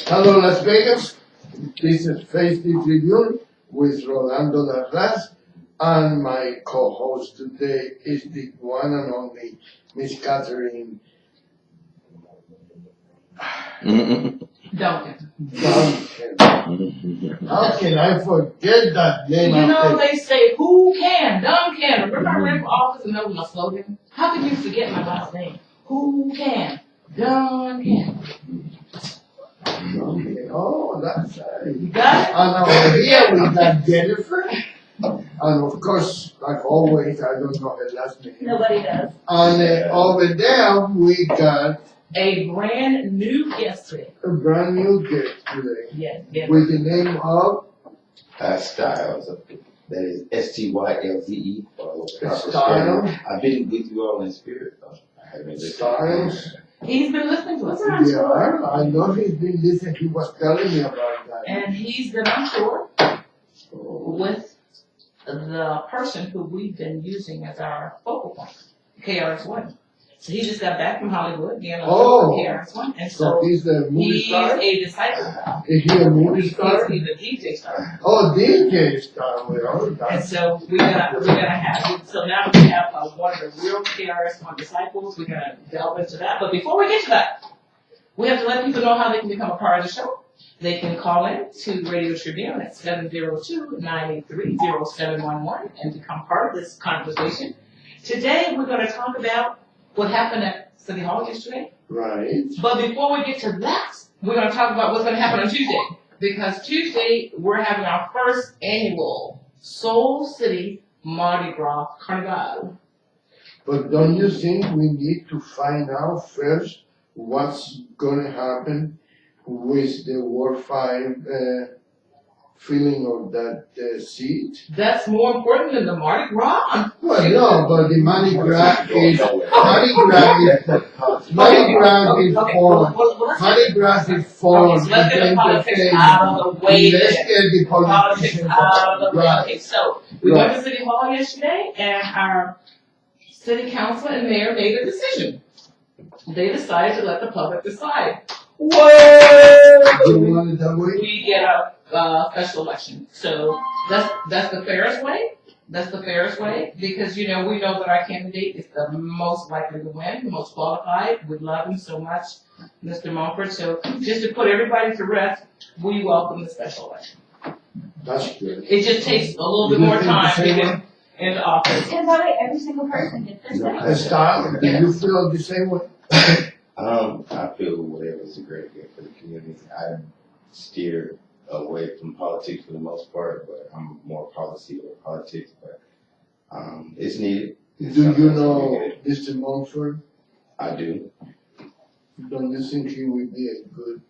Hello, Las Vegas. This is Face the Tribune with Rolando Larraz, and my co-host today is the one and only Miss Catherine Duncan. How can I forget that name? You know, they say, who can? Duncan. Remember I ran for office and that was my slogan? How can you forget my last name? Who can? Duncan. Oh, that's right. You got it? And over here we got Jennifer. And of course, like always, I don't know her last name. Nobody does. And over there we got A brand new guest today. a brand new guest today. Yes. With the name of Styles. That is STYLZE. Styles. I've been with you all in spirit. I haven't listened. Styles. He's been listening to us. Yeah, I know he's been listening. He was telling me about that. And he's been on tour with the person who we've been using as our focal point, KRS-One. So he just got back from Hollywood, being on tour with KRS-One. And So he's a movie he's star? a disciple. Is he a movie star? He's a DJ star. Oh, DJ star. Well, And that's so we're gonna have, so now we have one of the real KRS-One disciples. We're gonna delve into that. But before we get to that, we have to let people know how they can become a part of the show. They can call in to Radio Tribune at 702-983-0711 and become part of this conversation. Today we're gonna talk about what happened at City Hall yesterday. right. But before we get to that, we're going to talk about what's going to happen on Tuesday. Because Tuesday, we're having our first annual Soul City Mardi Gras Carnival. But don't you think we need to find out first what's going to happen with the War 5 filling of that seat? That's more important than the Mardi Gras? Well, no, but the Mardi Gras is foreign. Mardi Gras is foreign. Okay, so let's get the politics out of the way. Let's get the Politics out of the way. Right. Okay, so we went to City Hall yesterday, and our city council and mayor made a decision. They decided to let the public decide. Whoa! Do you want it that way? We get a special election. So that's the fairest way. That's the fairest way because, you know, we know that our candidate is the most likely to win, the most qualified. We love him so much, Mr. Mumford. So just to put everybody to rest, we welcome the special election. That's good. It just takes a little bit more time to get into office. And by the way, every single person gets their say. Style, do you feel the same way? I feel whatever is a great gift for the community. I steer away from politics for the most part, but I'm more policy over politics, but it's needed. Do you know Mr. Mumford? I do. Don't you think he would be a good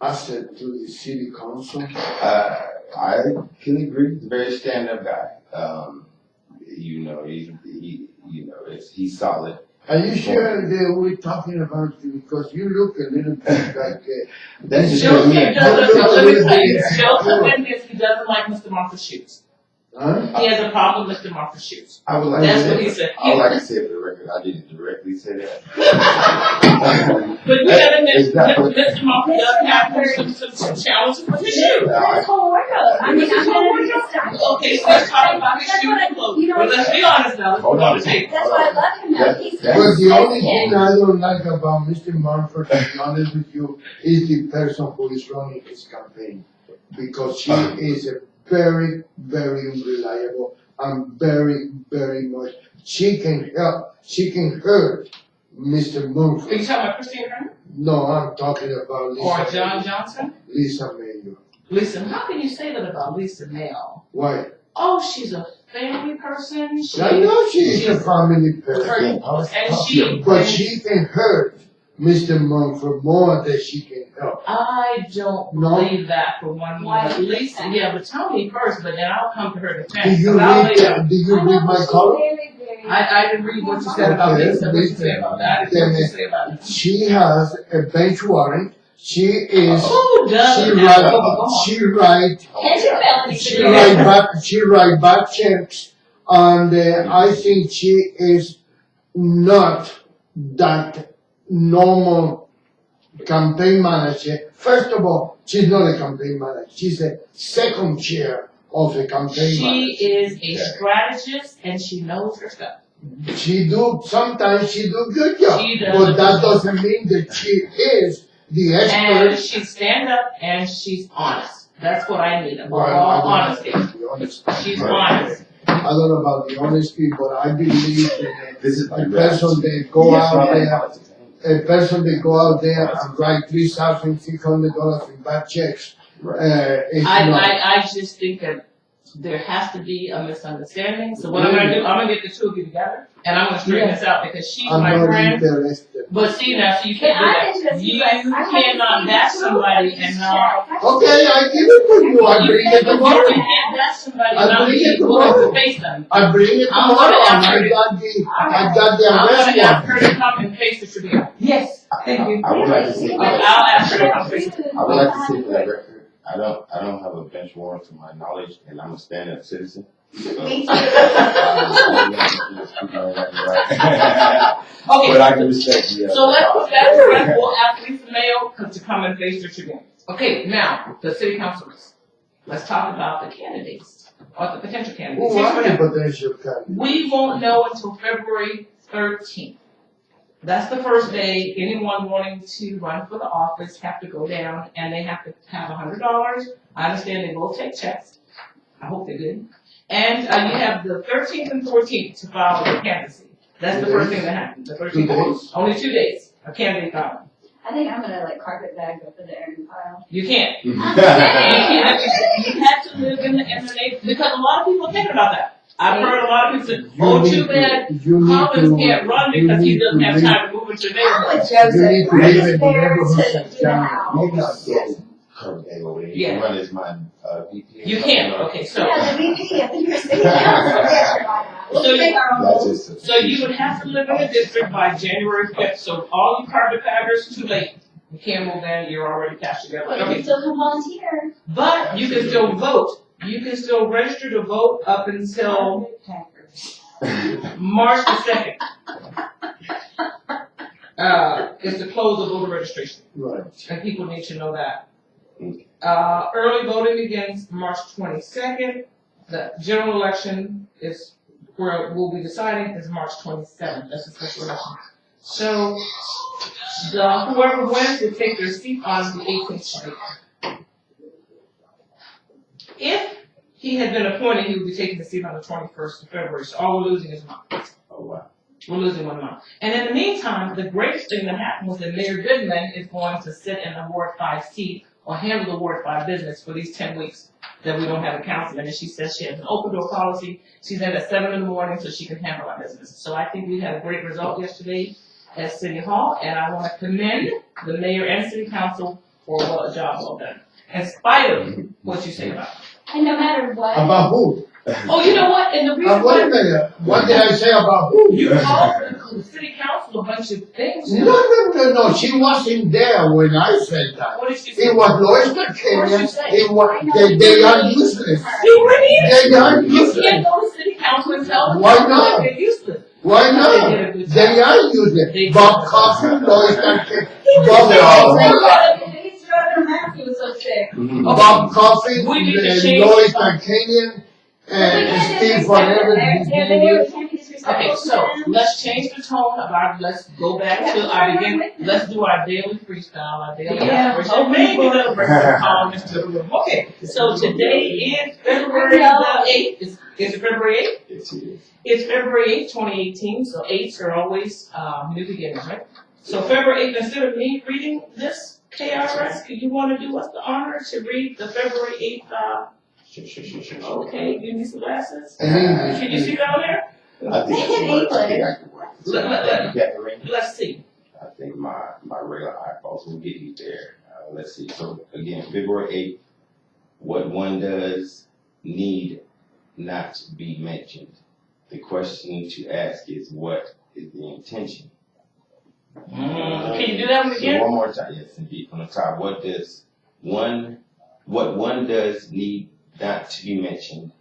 asset to the city council? I can agree. He's a very stand-up guy. You know, he's solid. Are you sure that we're talking about you? Because you look a little bit like That's just Joe, me. he doesn't like Mr. Mumford's shoes. huh? He has a problem with Mr. Mumford's shoes. I would like That's to what say, he said. I would like to say for the record, I didn't directly say that. But you gotta admit, Exactly. Mr. Mumford does have some challenges with his shoes. That's whole wardrobe. I mean, I'm gonna style. Okay, so let's talk about his shoes and clothes. But let's be honest now, let's Hold go on. on the tape. That's why I love him though. He's But the only thing I don't like about Mr. Mumford, to be honest with you, is the person who is running his campaign. Because she is a very, very unreliable and very, very much. She can hurt Mr. Are you Mumford. talking about Christine Herman? No, I'm talking about Lisa. Or John Johnson? Lisa Mayo. Listen, how can you say that about Lisa Mayo? Why? Oh, she's a family person. I know she's a family person. But And she can hurt Mr. Mumford more than she can help. I don't No. believe that for one Why moment. do you Lisa, think yeah, but tell me first, but then I'll come to her Do defense. you 'cause I'll lay down. read? Do you read my column? I didn't read what you said about Okay, Lisa, what you said about that, and what you say about it. She has a bench warrant. She is. Who doesn't She have write. Oklahoma? She write back checks, and I think she is not that normal campaign manager. First of all, she's not a campaign manager. She's a second chair of the campaign She manager. is a strategist and she knows her stuff. Sometimes she do good job, She does. but that doesn't mean that she is the And expert. she stand up and she's honest. That's what I need, above Well, all I don't know honesty. about the honesty. She's honest. I don't know about the honesty, but I believe that This is a person that go out there, and write $3,600 in bad checks, is not. I just think that there has to be a misunderstanding. So what I'm gonna do, I'm gonna get the two of you together and I'm gonna straighten this out because she's I'm my not friend. interested. But see now, so you can't do that. You cannot bash somebody and not. Okay, I give it to you. I bring it You tomorrow. can't bash somebody I and not bring be it willing tomorrow. to face them. I bring it I'm tomorrow, gonna and have I got the I'm arrest gonna have one. her to come and face the Tribune. Yes, thank you. I would like to say I'll that. ask her to come face the I would like to say for the record, I don't have a bench warrant to my knowledge, and I'm a stand-up citizen. So, Me too. Okay. But I can respect the. So let's put that to rest. We'll ask Lisa Mayo to come and face the Tribune. Okay, now, the city councilors. Let's talk about the candidates, or the potential candidates. Who Here's are what the happened. potential candidates? We won't know until February 13th. That's the first day anyone wanting to run for the office have to go down and they have to have $100. I understand they will take checks. I hope they do. And you have the 13th and 14th to file your candidacy. That's the first thing that happens. The 13th. 2 days? Only 2 days. A candidate filing. I think I'm gonna like carpetbag up in there and pile. You can't. You have to live in the neighborhood because a lot of people are thinking about that. I've heard a lot of people say, "Oh, too bad Collins can't run because he doesn't have time to move into your I'm neighborhood." with Joseph. You need to We're live just in the there neighborhood to that's do the down. house. You can go curb day over there. You can Yeah. run as my VP. You can. Okay, so Yeah, the VP, I think you're city council there. We'll make our own That's rules. just. you would have to live in the district by January 5th. So all you carpetbaggers, too late. You can't move in. You're already cast together. But you can Okay, still come volunteer. but you can still vote. You can still register to vote up until March the 2nd. Is the close of voter registration. Right. And people need to know that. Early voting begins March 22nd. The general election is where we'll be deciding is March 27th. That's the special election. So whoever wins will take their seat on the 18th street. If he had been appointed, he would be taking the seat on the 21st of February. So all we're losing is a month. Oh wow. We're losing 1 month. And in the meantime, the greatest thing that happened was that Mayor Goodman is going to sit in the Ward 5 seat or handle the Ward 5 business for these 10 weeks that we don't have a councilman. And she says she has an open door policy. She's in at 7 in the morning so she can handle our business. So I think we had a great result yesterday at City Hall. And I want to commend the mayor and city council for a job well done. In spite of what you say about it. And no matter what. About who? Oh, you know what? And the reason Wait a why minute. What did I say about who? you called the city council a bunch of things. No. She wasn't there when I said that. What did she say? It was Lois McKinnon. It was, they are useless. See what it is? They are You useless. can't go to city council and tell them Why that not? they're useless. Why They not? did a good job. They are useless. They Bob did. Coffin, Lois McKinnon. He's driving him out, he was so sick. Bob Coffin, We need to change- Lois McKinnon, and Steve Forever. Okay, so let's change the tone of our, let's go back to our begin, let's do our daily freestyle, our daily aspiration. Maybe the breakfast call, Mr. Blue. Okay, so today is February the 8th. Is it February 8th? Yes, it is. It's February 8th, 2018, so 8s are always new beginnings, right? So February 8th, instead of me reading this KRS, could you want to do us the honor to read the February 8th? Sure. Okay, give me some glasses. And Can you see down there? I think I can work. Let- You got the ring? Let's see. I think my regular eyeballs will get you there. Let's see. So again, February 8th, what one does need not to be mentioned. The question to ask is, what is the intention? Can you do that one So again? one more time, yes, indeed, from the top. What one does need not to be mentioned.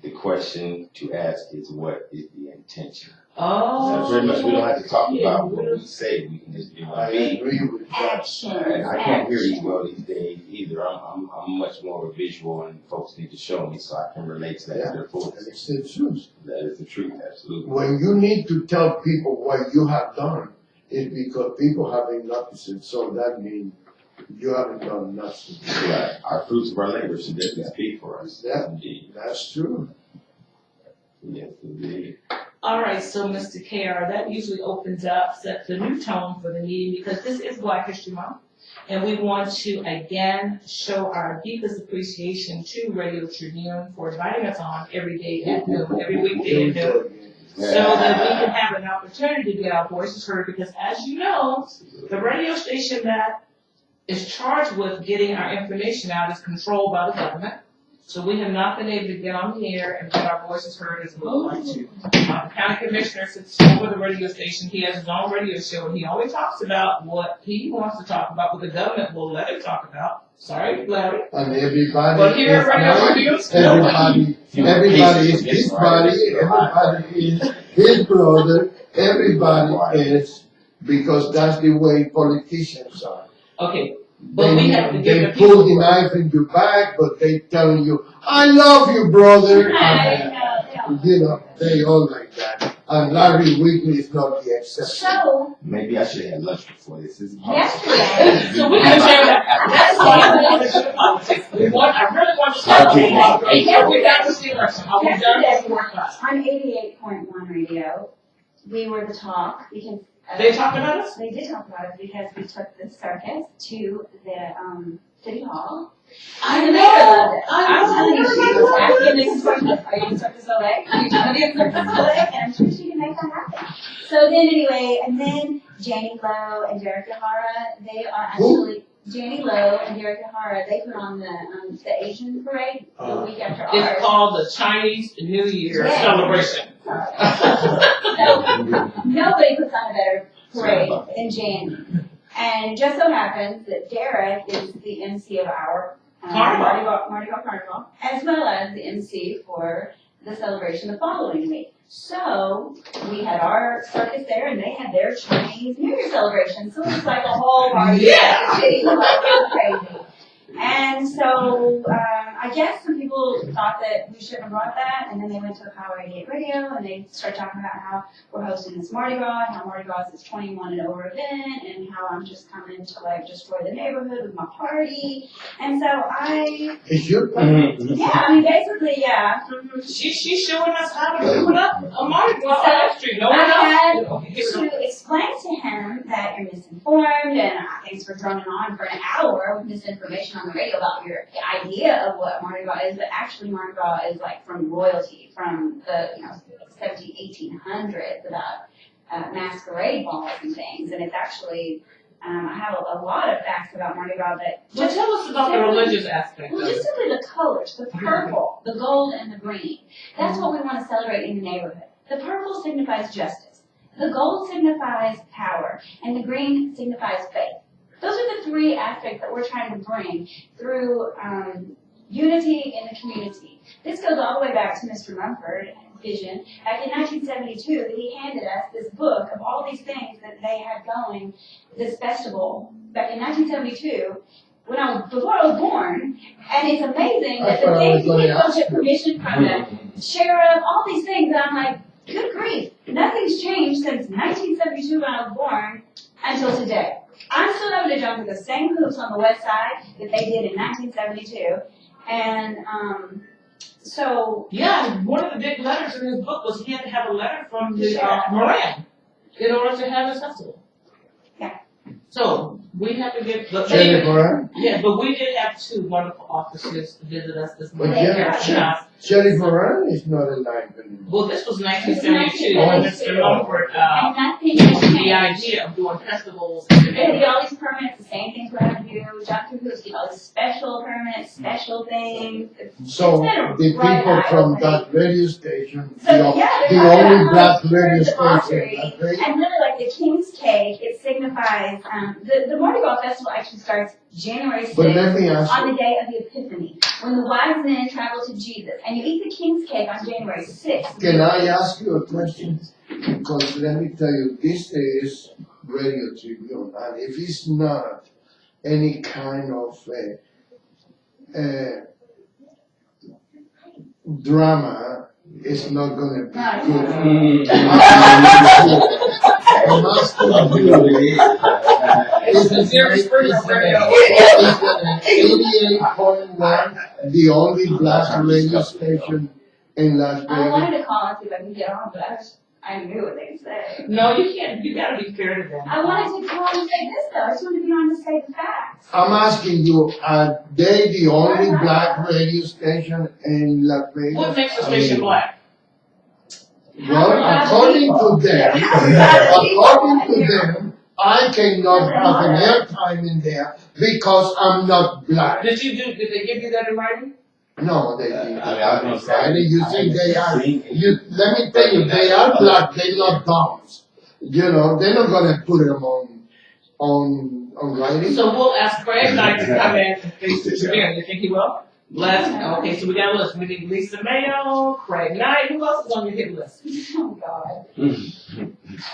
The question to ask is, what is the intention? Oh. So pretty much we don't have to talk about what we say, we can just do I what we. agree with that. Action. And I can't hear you well these days either. I'm much more of a visual, and folks need to show me so I can relate to that to their And fullest. it's the truth. That is the truth, absolutely. When you need to tell people what you have done, it's because people haven't noticed it, so that means you haven't done nothing. Right. Our fruits of our labor should definitely speak for us. Yeah. Indeed. That's true. Yes, indeed. All right, so Mr. KR, that usually opens up, sets the new tone for the meeting because this is Black History Month. And we want to again show our deepest appreciation to Radio Tribune for inviting us on every day at noon, every weekday at noon, so that we can have an opportunity to get our voices heard because as you know, the radio station that is charged with getting our information out is controlled by the government. So we have not been able to get on the air and get our voices heard as we would like to. The county commissioner sits over the radio station. He has his own radio show, and he always talks about what he wants to talk about, what the government will let him talk about. Sorry, Larry. And everybody But here at Radio is Tribune, everybody is his body, everybody is his brother, everybody is, because that's the way politicians are. okay, but we have to give They the pull people. the knife in your back, but they telling you, I love you, brother. You know, they all like that. And Larry Weekly is not the exception. So, Maybe I should have had lunch before this. This is yesterday, So we can say that. That's why I want to do politics. I really want to talk about politics. We got to see election. Are we done with the work class? on 88.1 radio, we were the talk because. They talked about us? They did talk about it because we took the circus to the City Hall. I And the know. mayor loved it. I I'm telling you, she was know. asking this question, are you in Circus Soleil? Are you trying to be in Circus Soleil? And I'm sure she can make that happen. So then anyway, and then Janie Lowe and Derek Yahara, they are actually, Janie Lowe and Derek Yahara, they put on the Asian parade the week after ours. It's called the Chinese New Year Yeah. celebration. So nobody puts on a better parade than Janie. And it just so happens that Derek is the MC of our Carnival. Mardi Gras Carnival, as well as the MC for the celebration the following week. So we had our circus there, and they had their Chinese New Year celebration. So it was like a whole party Yeah. at the city. It was like real crazy. And so I guess some people thought that we shouldn't have brought that, and then they went to the Power 88 radio, and they started talking about how we're hosting this Mardi Gras, and how Mardi Gras is 21 and over event, and how I'm just coming to like destroy the neighborhood with my party. And so Is your yeah, I mean basically, yeah. She's showing us how to put up a Mardi Gras on that street. No one I else. Okay, give it had to explain to him that you're misinformed, and thanks for droning on for an hour with misinformation on the radio about your idea of what Mardi Gras is, but actually Mardi Gras is like from royalty, from the 1800s, about masquerade balls and things, and it's actually, I have a lot of facts about Mardi Gras that Well, tell us about the religious aspect of well, it. just simply the colors, the purple, the gold, and the green. That's what we want to celebrate in the neighborhood. The purple signifies justice. The gold signifies power, and the green signifies faith. Those are the three aspects that we're trying to bring through unity in the community. This goes all the way back to Mr. Mumford's vision. Back in 1972, he handed us this book of all these things that they had going, this festival, back in 1972, before I was born. And it's amazing that the things he don't get permission from the sheriff, all these things, and I'm like, good grief, nothing's changed since 1972 when I was born until today. I'm still having to jump through the same hoops on the west side that they did in 1972. And so... Yeah, one of the big letters in his book was he had to have a letter from the Moran in order to have his festival. Yeah. So we have to get the Jennifer? Yeah, but we did have two wonderful officers visit us this But morning. Jennifer is not alive anymore. Well, this was 1972 when Mr. Mumford and nothing has the changed. idea of doing festivals in the They had neighborhood. all these permits, the same things we have to do, we jump through hoops, get all these special permits, special things. So It's the been a right people from eye-opening. that radio station, So, yeah, the they're not only gonna black hear radio the station, mockery. that they, And really, like the King's Cake, it signifies, the Mardi Gras Festival actually starts January 6th. but let me ask On you, the day of the Epiphany, when the wise men travel to Jesus, and you eat the King's Cake on January 6th. can I ask you a question? Because let me tell you, this is Radio Tribune, and if it's not any kind of drama, it's not gonna be No, good. I'm asking you, It's a zero spring of radio. 88.1, the only black radio station in Las I Vegas? wanted to call and see if I could get on, but I knew what they'd say. No, you can't. You gotta be fair to them. I wanted to call and say this though, I just wanted to be on to say the facts. I'm asking you, are they the only black radio station in Las Vegas? What makes the station black? Well, according to them, I cannot have an airtime in there because I'm not black. Did they give you that in writing? No, they didn't. I was gonna say, Friday, you think they are, seen let me tell you, they are black, they're not dumps. You know, they're not gonna put them on writing. So we'll ask Craig Knight to come in and face the Tribune. You think he will? Okay, so we got a list. We need Lisa Mayo, Craig Knight. Who else is on your hit list? Oh God.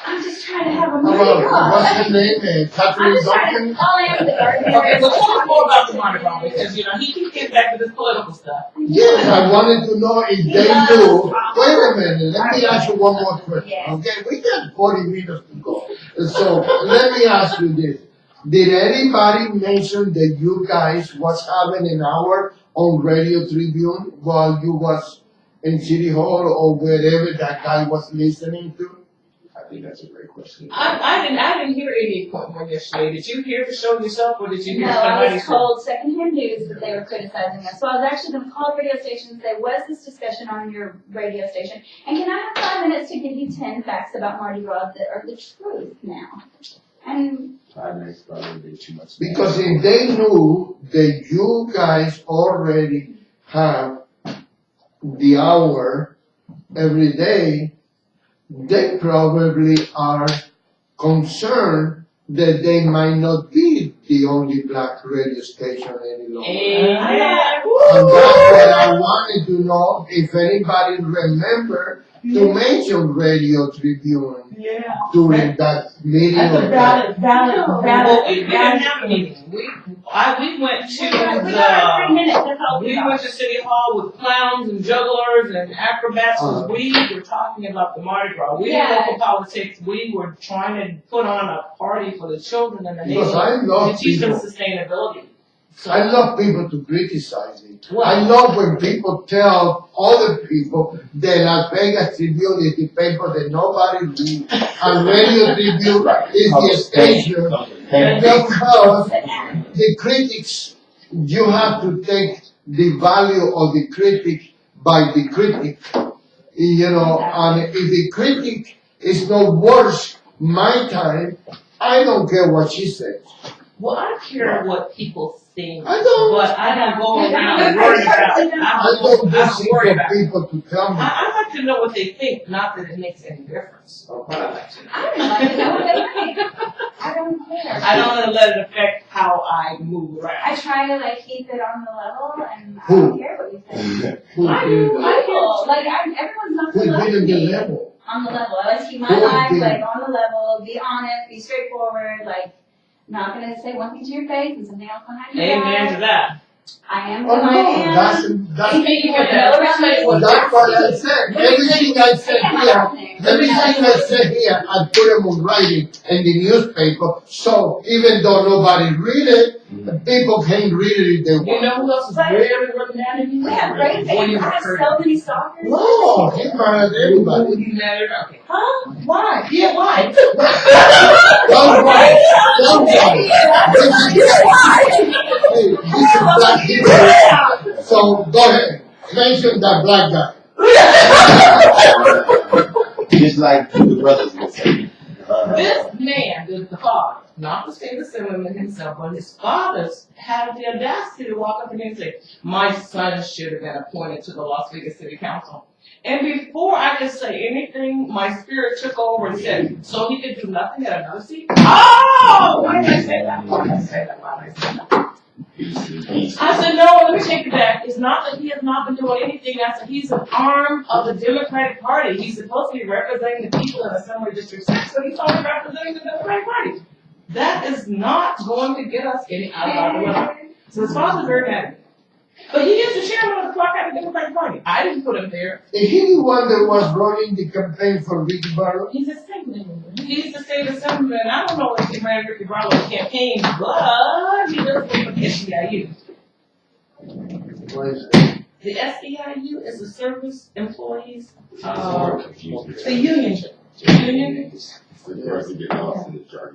I'm just trying to have a How Mardi about, Gras. what's her name, I'm Catherine just trying Duncan? to, all I am the gardener. Okay, well tell us more about the Mardi Gras because he keeps getting back to this political stuff. Yes, I wanted to know if they knew. Wait a minute, let me ask you one more question, Yes. okay? We got 40 minutes to go. So, let me ask you this. Did anybody mention that you guys was having an hour on Radio Tribune while you was in City Hall or wherever that guy was listening to? I think that's a great question. I didn't hear any appointment yesterday. Did you hear the show yourself or did you hear No, I somebody was say? told secondhand news that they were criticizing us. So I was actually going to call the radio station and say, was this discussion on your radio station? And can I have 5 minutes to give you 10 facts about Mardi Gras that are the truth now? And 5 minutes probably too much. Because if they knew that you guys already have the hour every day, they probably are concerned that they might not be the only black radio station any longer. Amen. And that's what I wanted to know, if anybody remember to mention Radio Tribune Yeah. during that meeting. That's a or valid, Well, we didn't valid. have a meeting. We went to we got 3 minutes, that's all we got. went to City Hall with clowns and jugglers and acrobats. Uh-huh. We were talking about the Mardi Gras. We Yeah. didn't local politics. We were trying to put on a party for the children in the Because I neighborhood love to teach them people. sustainability. So, I love people to criticize me. Well- I love when people tell other people that Las Vegas Tribune is the paper that nobody reads, and Radio Tribune is the station. Because the critics, you have to take the value of the critic by the critic. You know, and if the critic is not worth my time, I don't care what she says. well, I care what people think, I don't. but I don't go around worrying about. I don't I listen don't worry for about. people to tell me. I like to know what they think, not that it makes any difference. But I like to know. I don't like to know what they think. I don't care. I don't want to let it affect how I move around. I try to like keep it on the level, and I Who? don't care what you think. Who I did do. that? People, like everyone's on Who the level. did the level? On the level. I always keep my Who life did? like on the level. Be honest. Be straightforward. Like not gonna say one thing to your face and something else behind your Amen back. to that. I am Oh who I no, am. that's Speaking of that, let me say what that's what I said. Everything I said here, everything I said here, I put them on writing in the newspaper. So even though nobody read it, people can read it if they You want. know who else is really written down in We have great fans. I have so many stalkers. No, he married everybody. You married? Okay. Huh? Why? Yeah, why? Don't worry, don't worry. Hey, this is black people. So go ahead, mention that black guy. Just like the brothers would say. This man, the father, not the state assemblyman himself, but his fathers had the audacity to walk up to me and say, my son should have been appointed to the Las Vegas City Council. And before I could say anything, my spirit took over and said, so he could do nothing at another seat? Oh! Why did I say that? Why did I say that? Why did I say that? I said, no, let me take it back. It's not that he has not been doing anything. I said, he's an arm of the Democratic Party. He's supposed to be representing the people in Assembly District 6, but he's only representing the Democratic Party. That is not going to get us any out of our dilemma. So his father's very mad. But he is the chairman of the Clark Democratic Party. I didn't put him there. Is he the one that was running the campaign for Ricky Barlow? He's a assemblyman. He's the state assemblyman. I don't know if he ran Ricky Barlow's campaign, but he does work for the SEIU. What is it? The SEIU is the Service Employees, The the union. Union?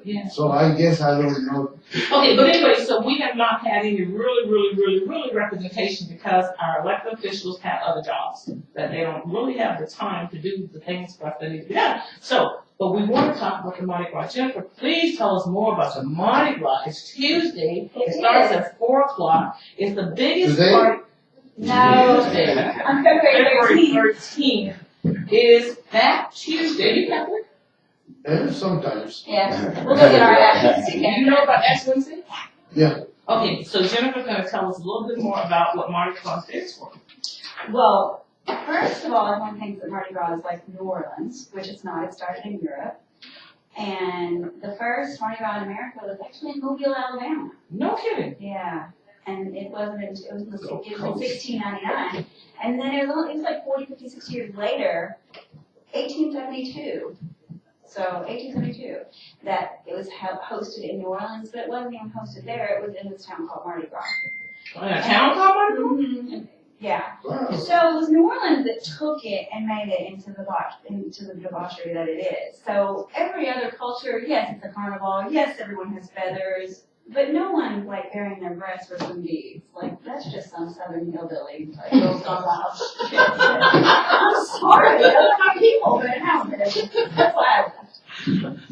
Yeah. So I guess I don't know. Okay, but anyway, so we have not had any really representation because our elected officials have other jobs that they don't really have the time to do the things for us that need to be done. So, but we want to talk about the Mardi Gras. Jennifer, please tell us more about the Mardi Gras. It's Tuesday. It starts at 4 o'clock. It's the biggest Today? party. No, Tuesday. on February 13th. 13th is that Tuesday. You Catholic? Sometimes. Yeah, we'll go get our ashes Do together. you know about Ash Wednesday? Yeah. Okay, so Jennifer's going to tell us a little bit more about what Mardi Gras is for. Well, first of all, everyone thinks that Mardi Gras is like New Orleans, which it's not. It started in Europe. And the first Mardi Gras in America was actually in Mobile, Alabama. No kidding. Yeah. And it was in 1699. And then it was like 40, 56 years later, 1872. So 1872, that it was hosted in New Orleans, but it wasn't even hosted there. It was in this town called Mardi Gras. In a town called Mardi Gras? Mm-hmm. Yeah. Wow. So it was New Orleans that took it and made it into the debauchery that it is. So every other culture, yes, it's a carnival. Yes, everyone has feathers. But no one, like, bearing their breasts for some beads. Like, that's just some southern hillbilly, like, goes on loud shit. I'm sorry, they're my people, but it happens. That's why I left.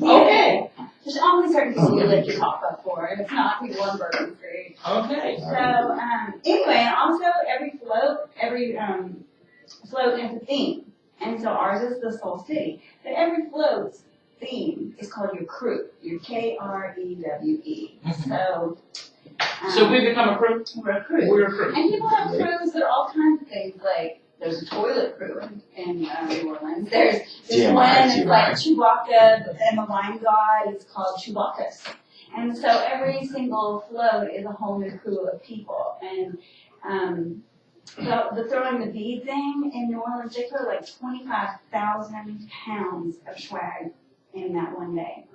Okay. There's only certain people you lift your top up for, and it's not people on Bourbon Street. Okay. So, anyway, and also every float has a theme. And so ours is the Soul City. But every float's theme is called your crew, your Krewe. So we become a crew? we're a crew. We're a crew. And people have crews that are all kinds of things, like there's a toilet crew in New Orleans. There's this one that's like Chewbacca, and the wine god is called Chewbacca's. And so every single float is a whole new crew of people. And the throwing the bead thing in New Orleans, they throw like 25,000 pounds of swag in that one day.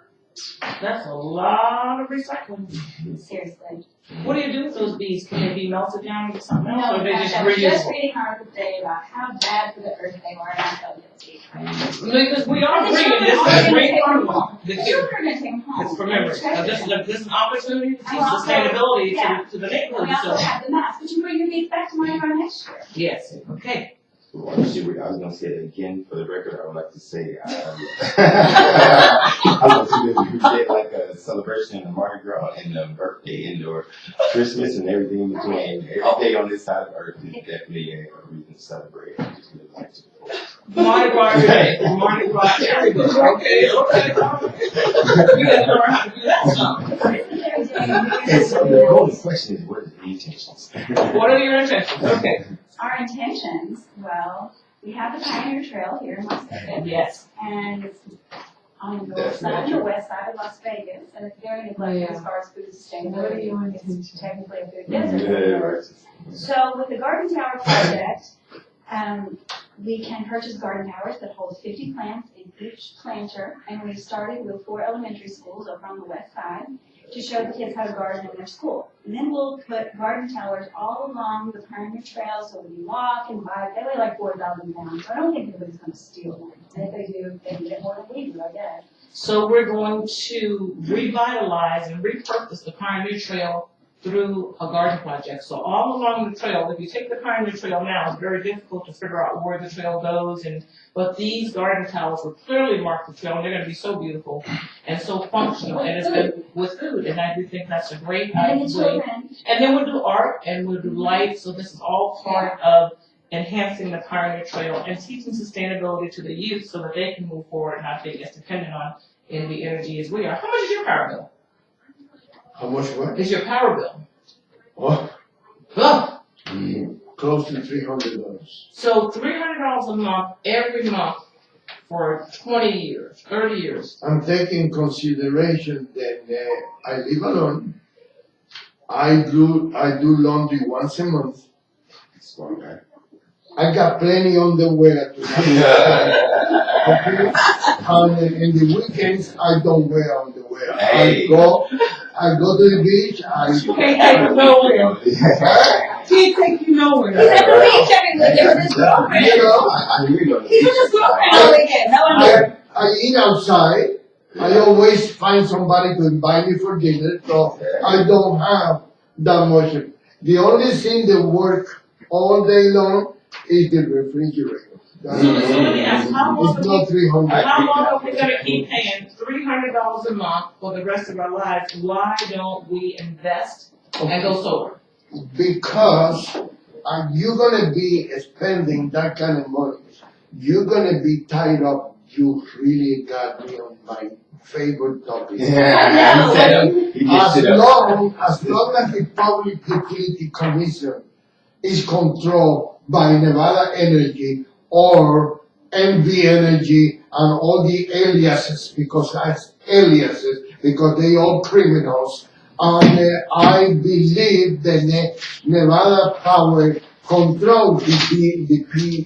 That's a lot of recycling. Seriously. What do you do with those beads? Can they be melted down into something else? No, Or are they just I was just reusable? reading an article today about how bad for the earth they are, and I'm telling you, Because we are the bringing children this are is a gonna great take them carnival. home. The The kids. children are going to take them home. It's for memory. Now, this is an opportunity to teach And also, sustainability yeah. to the We neighborhood. also So, have the mask. But you bring your beads back to Mardi Gras next year. yes. Okay. I was going to say it again for the record. I would like to say, I want to get like a celebration of Mardi Gras and the birthday and or Christmas and everything in between. Every day on this side of Earth is definitely a reason to celebrate. I just would like to. Mardi Gras Day. Mardi Gras everywhere. Okay. You got to learn how to do that stuff. And so the only question is, what are the intentions? What are your intentions? Okay. Our intentions, well, we have the Pioneer Trail here in Las Vegas. Yes. And it's on the north That's side and the natural. west side of Las Vegas. And it's very neglected as far as food sustainability. It's technically a food desert. Yeah, right. So with the Garden Tower project, we can purchase garden towers that hold 50 plants in each planter. And we started with 4 elementary schools over on the west side to show the kids how to garden in their school. And then we'll put garden towers all along the Pioneer Trail so when you walk and bike, they weigh like 4,000 pounds. So I don't think anybody's going to steal them. And if they do, they can get more than we do, I guess. So we're going to revitalize and repurpose the Pioneer Trail through a garden project. So all along the trail, if you take the Pioneer Trail now, it's very difficult to figure out where the trail goes, but these garden towers will clearly mark the trail, and they're going to be so beautiful and so functional, and it's been with food, and I do think that's a great And the way. children. And then we'll do art, and we'll do light, so this is all part of enhancing the Pioneer Trail and teaching sustainability to the youth so that they can move forward and not be as dependent on NV Energy as we are. How much is your power bill? How much what? Is your power bill? Oh, Oh. close to $300. So $300 a month, every month, for 20 years, 30 years. I'm taking consideration that I live alone. I do laundry once a month. Smart guy. I got plenty underwear to and in the weekends I don't wear underwear. Hey. I go to the beach. Can't take you nowhere. Can't take you nowhere. He's at the beach every weekend with his girlfriend. You know, I really don't know. He's with his girlfriend all weekend. No one knows. I eat outside. I always find somebody to invite me for dinner, so I don't have that much. The only thing that works all day long is the refrigerator. So let me ask, how long It's not 300. are we going to keep paying $300 a month for the rest of our lives? Why don't we invest and go solar? Because you're gonna be spending that kind of money. You're gonna be tied up. You really got me on my favorite topic. Yeah, As long as the Public Utility Commission is controlled by Nevada Energy or NV Energy and all the aliases, because they all criminals. And I believe that Nevada Power controls the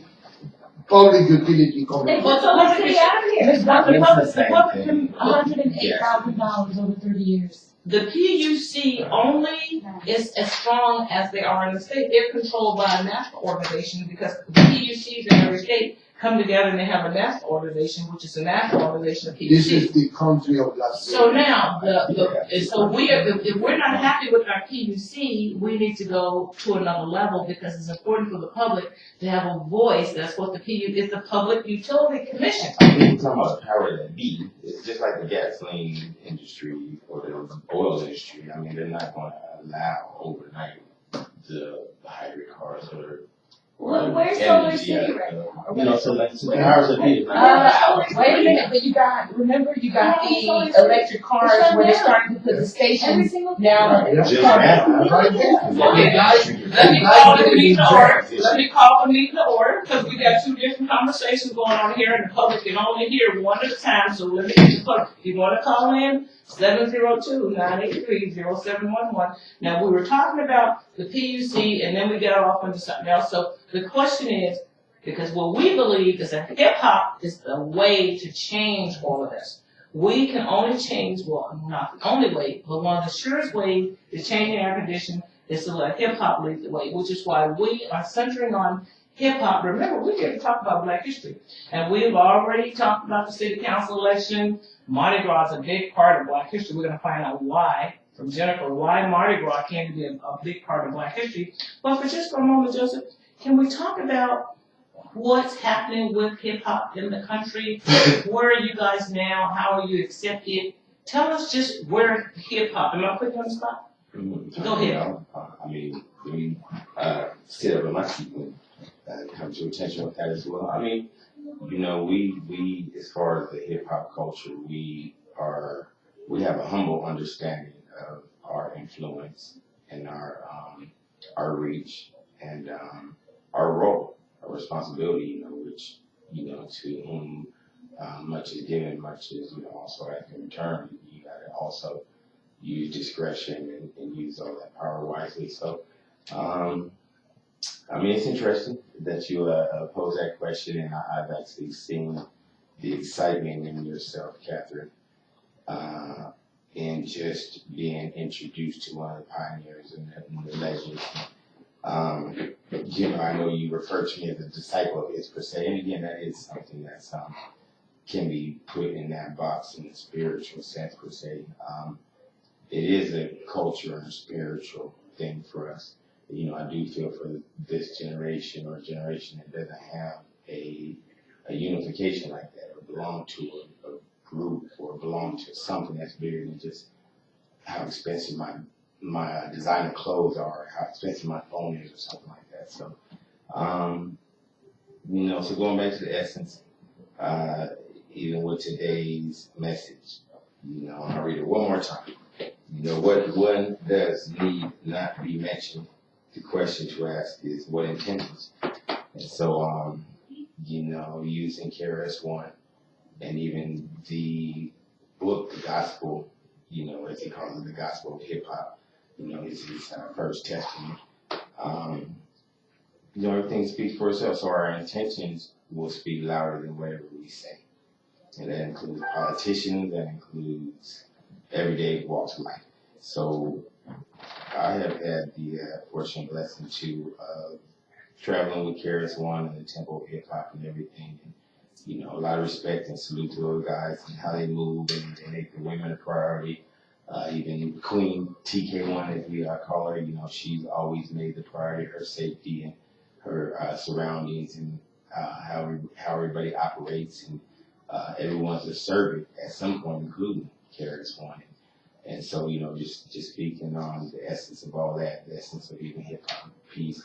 Public Utility They Commission. put the city out of here. It's not the It's the public, same thing. $108,000 over 30 years. The PUC only is as strong as they are in the state. They're controlled by a national organization because the PUCs in every state come together and they have a national organization, which is a national organization of PUC. This is the country of last So now, if we're not happy with our PUC, we need to go to another level because it's important for the public to have a voice. That's what the PUC is, the Public Utility Commission. When you talking about the power that be, it's just like the gasoline industry or the oil industry. I mean, they're not going to allow overnight the hybrid cars or Where's Solar City right now? You know, so like the powers that be is not going to allow it. Wait a minute, but you got the electric cars where they're starting to put the Every stations single now. Just now. Right there. Okay, guys, let me call the meeting to order. Let me call the meeting to order, because we got two different conversations going on here, and the public can only hear one at a time, so let me get the public. If you wanna call in, 702-983-0711. Now, we were talking about the PUC, and then we got off into something else, so the question is, because what we believe is that hip-hop is the way to change all of this. We can only change, well, not the only way, but one of the surest ways to changing our condition is to let hip-hop lead the way, which is why we are centering on hip-hop. Remember, we didn't talk about Black history, and we've already talked about the city council election. Mardi Gras is a big part of Black history. We're going to find out why, from Jennifer, why Mardi Gras came to be a big part of Black history. But for just for a moment, Joseph, can we talk about what's happening with hip-hop in the country? Where are you guys now? How are you accepted? Tell us just where hip-hop, am I putting you on the spot? Go ahead. I mean, we sit up in my seat and come to attention with that as well. I mean, you know, we as far as the hip hop culture, we have a humble understanding of our influence and our reach and our role, our responsibility, you know, which, you know, to whom much is given, much is, you know, also asked in return. You gotta also use discretion and use all that power wisely. So, I mean, it's interesting that you pose that question, and I've actually seen the excitement in yourself, Catherine, in just being introduced to one of the pioneers and the legends. You know, I know you refer to me as a disciple of his per se, and again, that is something that's can be put in that box in the spiritual sense per se. it is a culture and a spiritual thing for us. You know, I do feel for this generation or a generation that doesn't have a unification like that, or belong to a group, or belong to something that's bigger than just how expensive my designer clothes are, how expensive my phone is, or something like that. So, you know, so going back to the essence, even with today's message, you know, I'll read it one more time. You know, what one does need not be mentioned. The question to ask is what intentions. And so, you know, using KRS-One and even the book, the gospel, you know, as he calls it, the gospel of hip hop, you know, his first testament. You know, everything speaks for itself, so our intentions will speak louder than whatever we say. And that includes politicians, that includes everyday walks of life. So I have had the fortunate blessing to traveling with KRS-One and the Temple of Hip Hop and everything. And, you know, a lot of respect and salute to those guys and how they move and they make the women a priority. Even Queen TK1, as we call her, you know, she's always made the priority her safety and her surroundings and how everybody operates, and everyone's a servant at some point, including KRS-One. And so, you know, just speaking on the essence of all that, the essence of even hip hop, peace,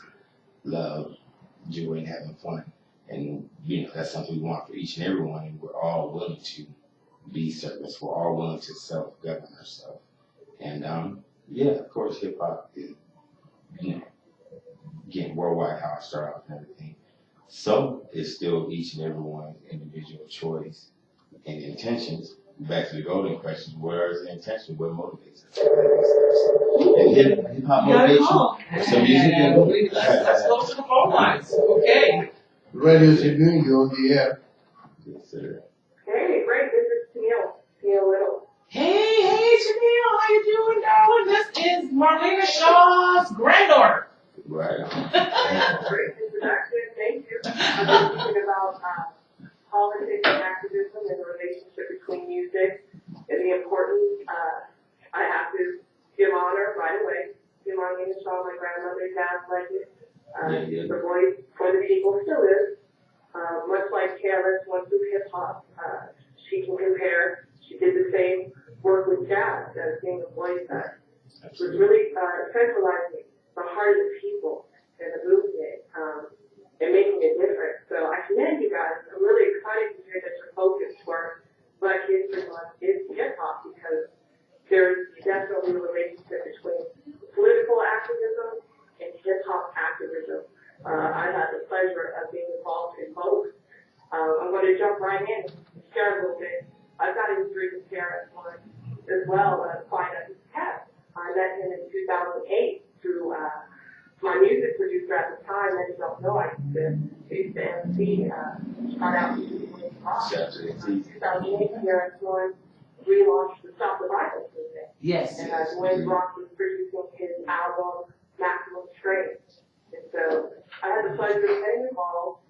love, joy, and having fun. And, you know, that's something we want for each and every one, and we're all willing to be servants. We're all willing to self-govern ourselves. And, yeah, of course, hip hop is, you know, again, worldwide, how I start off and everything. So it's still each and every one's individual choice and intentions. Back to the golden question, where is the intention? What motivates us? And hip hop motivation. Some music. Let's go to the phone lines. Okay. Radio Tribune, you're on the air. Yes, sir. Hey, great. This is Teal Little. Hey, Jamil, how you doing, darling? This is Marlena Shaw's granddaughter. Right. Great introduction. Thank you. I'm thinking about politics and activism and the relationship between music and the importance. I have to give honor right away to Marlena Shaw, my grandmother, jazz legend. She's the voice for the people, still is. Much like KRS-One through hip hop, she can compare. She did the same work with jazz as being a voice that was really centralizing the heart of the people and the movement and making a difference. So I commend you guys. I'm really excited to hear that your focus for Black History Month is hip hop, because there's definitely a relationship between political activism and hip hop activism. I had the pleasure of being involved in both. I'm going to jump right in and share a little bit. I've got a history with KRS-One as well as quite a test. I met him in 2008 through my music producer at the time. Many don't know I used to MC, start out in 2008, KRS-One relaunched the Stop the Violence movement. Yes. And Dwayne Rock was producing his album, Maximum Strength. And so I had the pleasure of getting involved.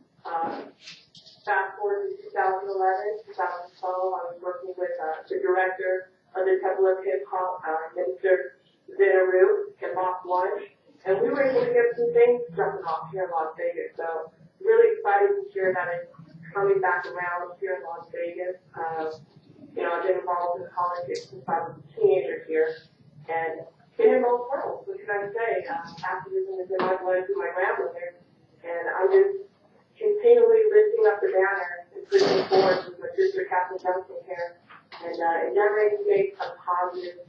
Fast forward to 2011, 2012, I was working with the director of the Temple of Hip Hop, Minister Zenaru, and Boss Lunch. And we were able to get some things jumping off here in Las Vegas. So really excited to hear that it's coming back around here in Las Vegas. You know, I've been involved in politics since I was a teenager here, and been in both worlds. What can I say? Activism is in my blood through my grandmother, and I'm just continually lifting up the banner and pushing forward with my sister Kathleen Johnson here, and endeavoring to make a positive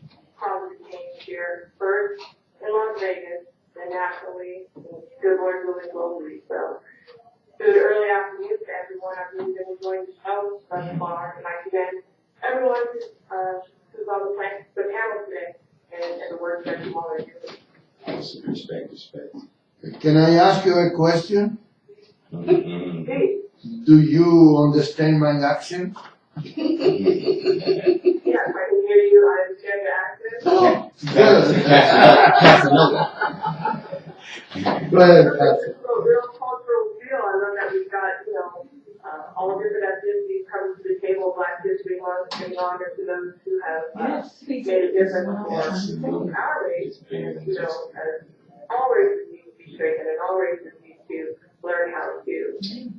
change here, first in Las Vegas, and nationally, and good Lord willing globally. So, good early afternoon to everyone. I've really been enjoying the show thus far, and I commend everyone who's on the panel today and the work that you all are doing. Respect. Can I ask you a question? Mm-hmm. Hey. Do you understand my accent? Yes, I can hear you. I understand your accent. Oh, good. Go ahead, Pastor. It's a real cultural feel. I love that we've got, all different ethnicities coming to the table. Black History Month, and honor to those who have made a difference for our race. And, you know, as all races need to be strengthened and all races need to learn how to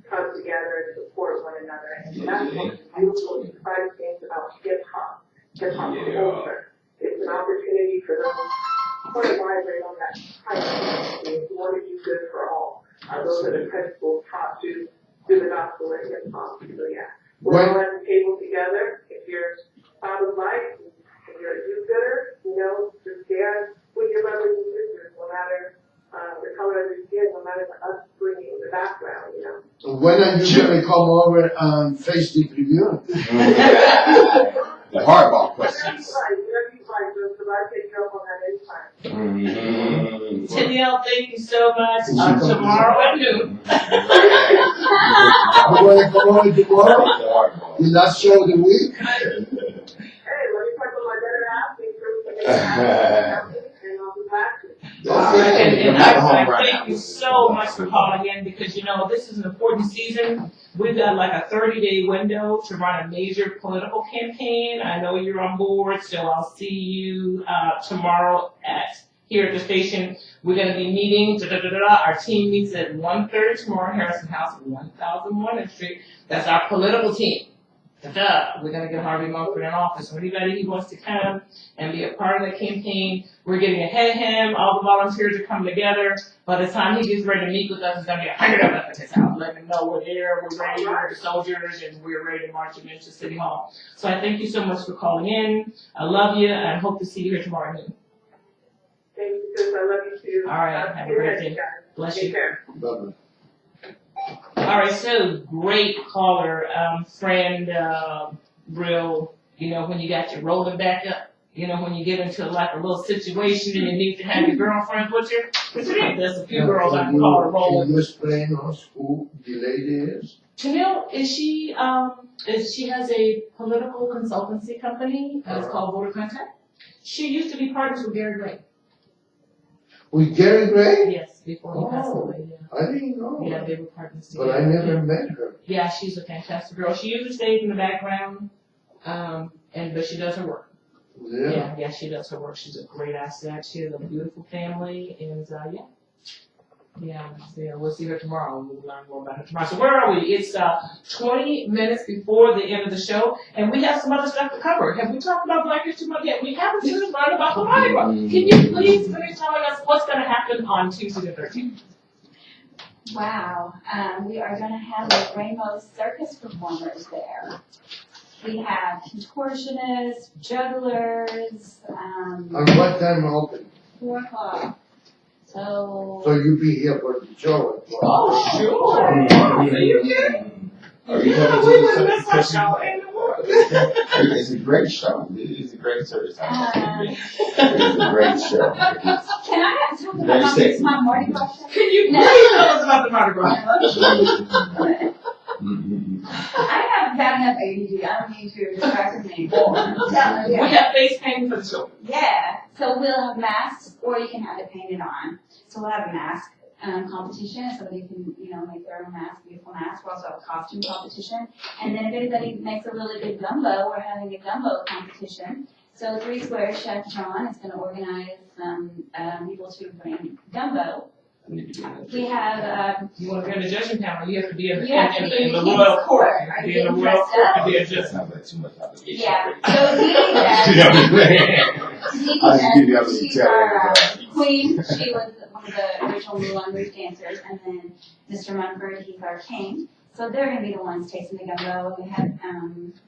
come together and support one another. And that's what's beautiful and exciting things about hip-hop culture. It's an opportunity for those who want to vibrate on that high frequency, who want to do good for all. Those are the principles taught to do the gospel and hip-hop. So yeah, we're all at the table together. If you're out of life, if you're a do-gooder, you know, just stand with your brothers and sisters, no matter the color of your skin, no matter the upbringing, the background, you know. When are you going to come over and face the Tribune? The hardball questions. Tennille, thank you so much. Tomorrow at noon. You want to come over tomorrow? The last show of the week? Hey, let me put on my better half, make sure we can and I'll be back. And I thank you so much for calling in because, you know, this is an important season. We've got like a 30-day window to run a major political campaign. I know you're on board, so I'll see you tomorrow here at the station. We're going to be meeting. Our team meets at 1:30 tomorrow, Harrison House, 1001 Street. That's our political team. We're going to get Harvey Mumford in office. So anybody who wants to come and be a part of the campaign, we're getting ahead of him. All the volunteers are coming together. By the time he gets ready to meet with us, it's going to be 100 of us at his house. Let him know we're there, we're ready, we're the soldiers, and we're ready to march him into City Hall. So I thank you so much for calling in. I love you, and hope to see you here tomorrow noon. Thank you, sis. I love you too. All right, have a great day. Bless you. Take care. Bye-bye. All right, so great caller, friend, real, you know, when you got your rolling back up, you know, when you get into like a little situation and you need to have your girlfriend with you, there's a few girls I can call her rolling. Can you explain us who the lady is? Tennille, she has a political consultancy company, it's called Voter Contact. She used to be partners with Gary Gray. With Gary Gray? Yes, before he passed away, yeah. I didn't know. Yeah, they were partners together. But I never met her. Yeah, she's a fantastic girl. She usually stays in the background, but she does her work. Yeah, she does her work. She's a great asset. She has a beautiful family, and yeah, we'll see her tomorrow. We'll learn more about her tomorrow. So where are we? It's 20 minutes before the end of the show, and we have some other stuff to cover. Have we talked about Black History Month yet? We haven't even learned about the Mardi Gras. Can you please finish telling us what's going to happen on Tuesday the 13th? Wow, we are going to have the Rainbow Circus performers there. We have contortionists, jugglers. And what time open? 4 o'clock. So you be here for the show. Oh, sure. Are you kidding? Are you Yeah, coming we to would the miss our session? show anymore. It's a great show. It's a great service. It's a great show. can I have something Very about sexy. my Mardi Gras show? Can you please tell us about the Mardi Gras? I have bad enough ADD. I don't need to distract me anymore. We have face paint for the show. Yeah, so we'll have masks, or you can have it painted on. So we'll have a mask competition, so they can, make their own mask, beautiful mask. We'll also have a costume competition. And then if anybody makes a really good gumbo, we're having a gumbo competition. So 3 Square Chef John is going to organize some people to bring gumbo. We have. You want to be on the judging panel, you have to be in the, You have to be in in the the royal king's court. court. Are Be you in the getting royal dressed court up? to be a That judge. sounds like too much obligation. Yeah. So Dee Dee, she's our queen. She was one of the original Moulin Rouge dancers, and then Mr. Munford, he's our king. So they're going to be the ones tasting the gumbo. We have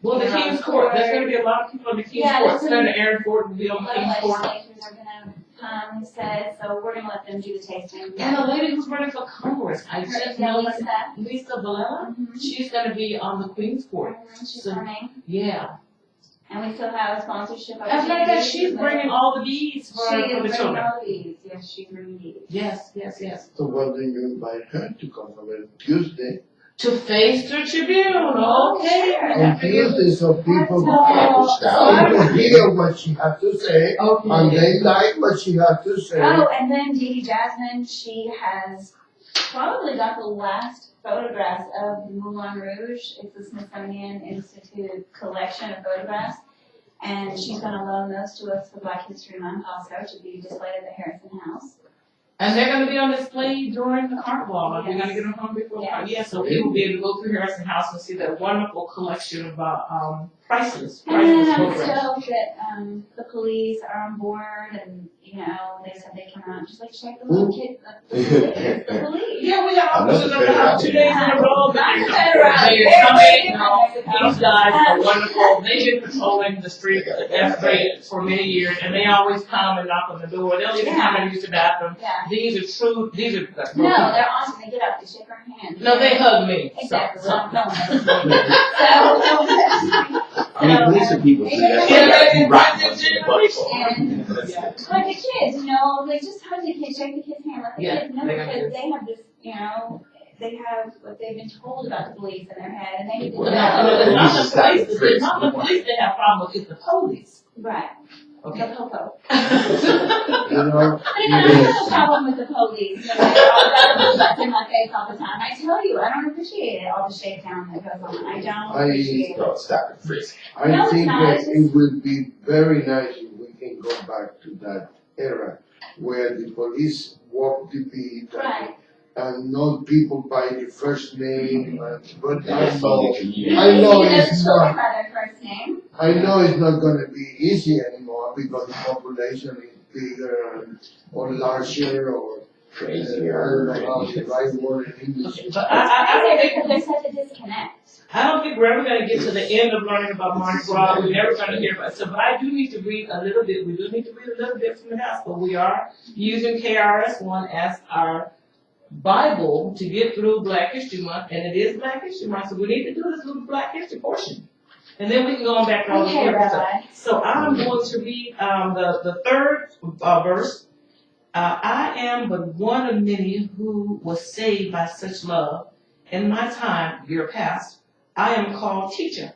Well, the King's Court, there's going to be a lot of people on the King's Court. Senator Aaron Ford will be on the King's Court. legislators are going to come, he said, so we're going to let them do the tasting. And the lady who's running for Congress, I just know Lisa Valera, Mhm. she's going to be on the Queen's Court. She's So- coming. Yeah. And we still have sponsorship. As a matter of fact, she's bringing all the beads for She is the bringing children. all these. Yes, she's bringing these. Yes, yes, yes. So why don't you invite her to come over Tuesday? To face the Tribune, okay. On Tuesday, so people Oh, hear what she has to say, and okay. they like what she has to say. Oh, and then Dee Jasmine, she has probably got the last photographs of Moulin Rouge. It's the Smithsonian Institute collection of photographs. And she's gonna loan those to us for Black History Month also to be displayed at the Harrison House. And they're gonna be on display during the carnival. We're gonna get them home before. Yes. Yeah, so we will be able to go through Harrison House and see that wonderful collection of priceless And then I'm photographs. stoked that, the police are on board and, you know, they said they come out and just like check the little kid, the police. Yeah, we have officers Another in the house 2 days in a row. Not the They're federal. coming, you know, these guys are wonderful. They've been patrolling the street for many years, and they always come and knock on the door. They'll even come and use the bathroom. Yeah. These are true, these are. No, they're awesome. They get up, they shake our hand. No, they hug me. Exactly. So, No one ever did. So, I mean, police are people too. That's Yeah, like you rock yeah, ones in the yeah, butt for. and That's- hug the kids, you know, like just hug the kids, shake the kids' hand, let the Yeah, kids know they're gonna because they have this, you know, they have what they've been told about the police in their head, and they need to Well, develop. not the police, it's not the police they have problem with, it's the police. Right. Okay. The po-po. You know, But I don't have a problem with the police. You know, they're all got the butts in my face all the time. I tell you, I don't appreciate it, all the shakedown that goes on. I don't appreciate it. Oh, stop it, frisk. I No, it's think not. that It's just- it would be very nice if we can go back to that era where the police walk the beat Right. and know people by the first name. But I That's all know, the community. I know You the it's children not. by their first name. I know it's not gonna be easy anymore because the population is bigger or larger or Crazy. I don't know how the right word in English. But It's I don't crazy think, because there's such a disconnect. I don't think we're ever gonna get to the end of learning about Mardi Gras. We're never gonna hear about it. So, but I do need to read a little bit. We do need to read a little bit from the gospel. We are using KRS-One as our Bible to get through Black History Month, and it is Black History Month, so we need to do this little Black History portion. And then we can go on back to all the Okay, other stuff. Rabbi. So I'm going to read the third verse. I am but one of many who was saved by such love. In my time, year past, I am called teacher.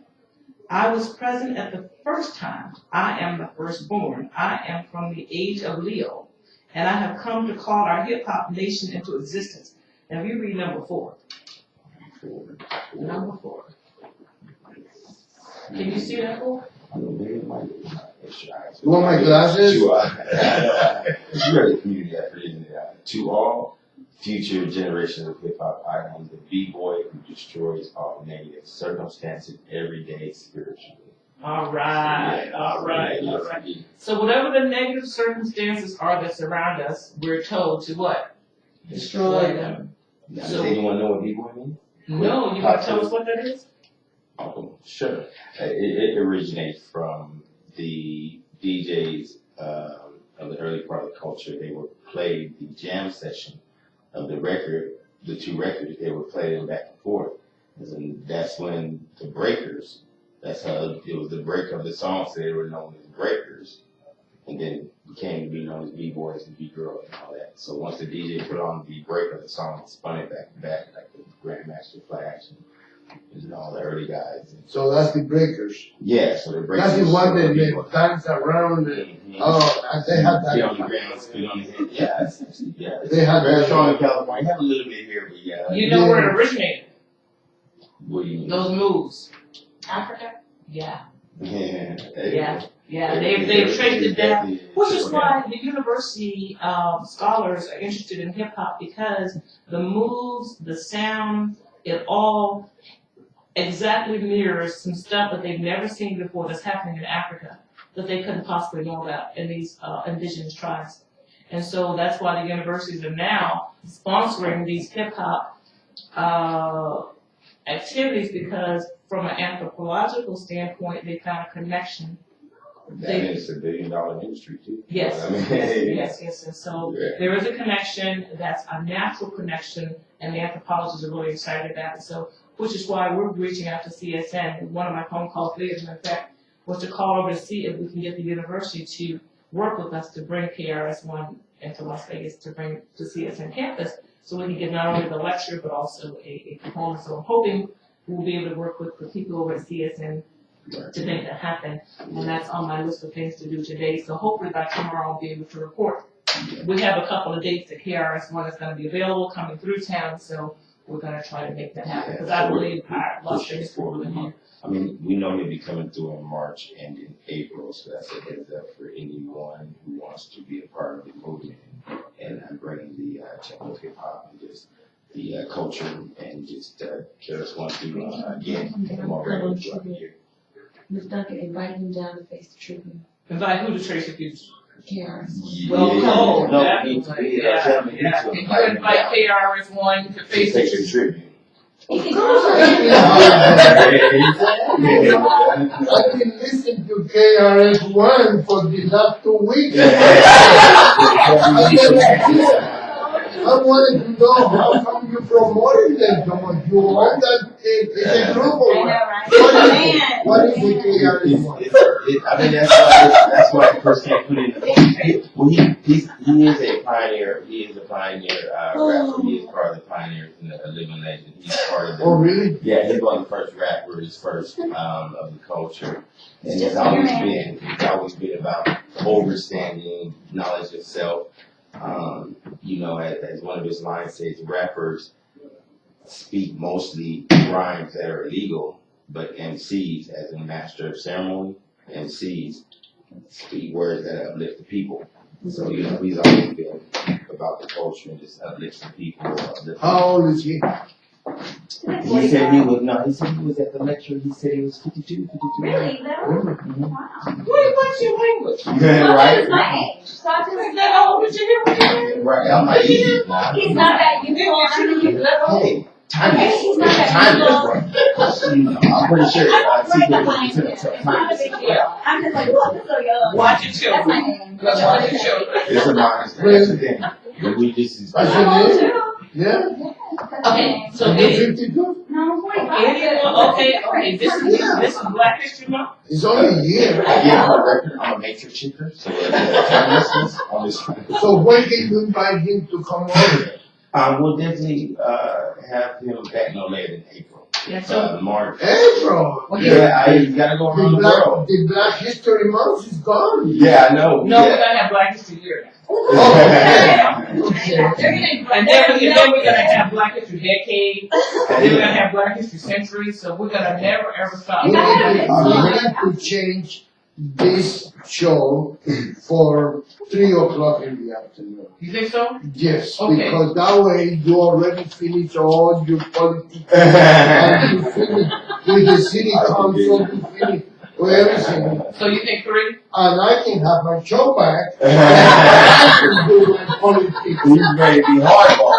I was present at the first time. I am the firstborn. I am from the age of Leo. And I have come to call our hip-hop nation into existence. Now, if you read number 4. Number 4. Can you see that 4? You want my glasses? You are the community effort, isn't it? To all future generations of hip hop, I am the B-boy who destroys all negative circumstances every day spiritually. All right. So whatever the negative circumstances are that surround us, we're told to what? Destroy them. Now, So- does anyone know what B-boy means? No, you want to tell us what that is? Oh, sure. It originates from the DJs of the early part of the culture. They would play the jam session of the record, the two records. They would play them back and forth. And that's when the breakers, that's how it was the break of the song, so they were known as breakers. And then it came to be known as B-boys and B-girls and all that. So once the DJ put on the break of the song, it spun it back and back, like the Grandmaster Flash and all the early guys. So that's the breakers. Yeah, so the breakers. That's the one that they dance around and, and they have Get on the that. ground, spit on the head. Yeah, it's actually, yeah. They have Very that. strong in California. Have a little bit here, but yeah. You know where it originated? What do you mean? Those moves. Africa. Yeah. Yeah. Yeah. They've traced it down. Which is why the university scholars are interested in hip hop, because the moves, the sound, it all exactly mirrors some stuff that they've never seen before that's happening in Africa that they couldn't possibly know about in these indigenous tribes. And so that's why the universities are now sponsoring these hip hop activities, because from an anthropological standpoint, they found a connection. That is $1 billion industry too. Yes, I mean, yes. And so Yeah. there is a connection that's a natural connection, and the anthropologists are really excited about it. So, which is why we're reaching out to CSN. One of my phone calls today, in fact, was to call over to see if we can get the university to work with us to bring KRS-One into Las Vegas, to bring to CSN campus, so we can get not only the lecture but also a component. So I'm hoping we'll be able to work with the people over at CSN to make that happen, and that's on my list of things to do today. So hopefully by tomorrow I'll be able to report. We have a couple of dates that KRS-One is going to be available coming through town, so we're going to try to make that happen, because I believe our Las Vegas people will I mean, we know he'll be coming through in March and in April, so that's a heads up for anyone who wants to be a part of the movement and bringing the Temple hip hop and just the culture and just Karis wants to again come over and join here. Ms. Duncan invited him down to face the Tribune. Invite who to Tracy Fughes? KRS. Well, definitely. Yeah. Can you invite KRS-One to face the Tribune? He can I've been listening to KRS-One for the last 2 weeks. I wanted to know how come you promoted them so much. You own that it's a group or what? What is the KRS-One? I mean, that's why I first can't put it in the book. Well, he is a pioneer. He is a pioneer rapper. He is part of the pioneers in the living legend. He's part of the. Oh, really? Yeah, he's one of the first rappers, first of the culture, and it's always been about overstanding, knowledge of self. You know, as one of his lines says, rappers speak mostly rhymes that are illegal, but MCs, as a master of ceremony, MCs speak words that uplift the people. So, you know, he's always been about the culture and just uplifting people. How old is he? He said he was at the lecture, he said he was 52. Really? That was, wow. What's your language? Well, Right? that's my age. So I just Is that all that you hear? Right, I'm like, easy now. he's not that youthful. Hey, time Okay, is he's not that different. You know, I'm pretty sure I'm secret right to behind him. some It's not a time. big deal. I'm just like, whoa, this so young. Watch your That's my children. name. Watch your children. It's a minus. That's the thing. But we just is That's I'm your name? too. Yeah? Okay, so Are you any, 52? No, I'm 45. okay, this is Black History Month. It's only a year. I give him a record. I'm a matrix shifter. So I'm just So when can you invite him to come over? we'll definitely have him back no later than April. Yeah, so March. April. Yeah, you gotta go around the world. The Black History Month is gone. Yeah, I know. no, we're Yeah. gonna have Black History Year. Okay. And then we're gonna have Black History Decade. Then we're gonna have Black History Century. So we're gonna never ever stop. We need to change this show for 3 o'clock in the afternoon. You think so? Yes, Okay. because that way you already finish all your politics and you finish with the city council, you finish with everything. So you think 3? And I can have my show back and I can do my politics. He's ready to be hardball.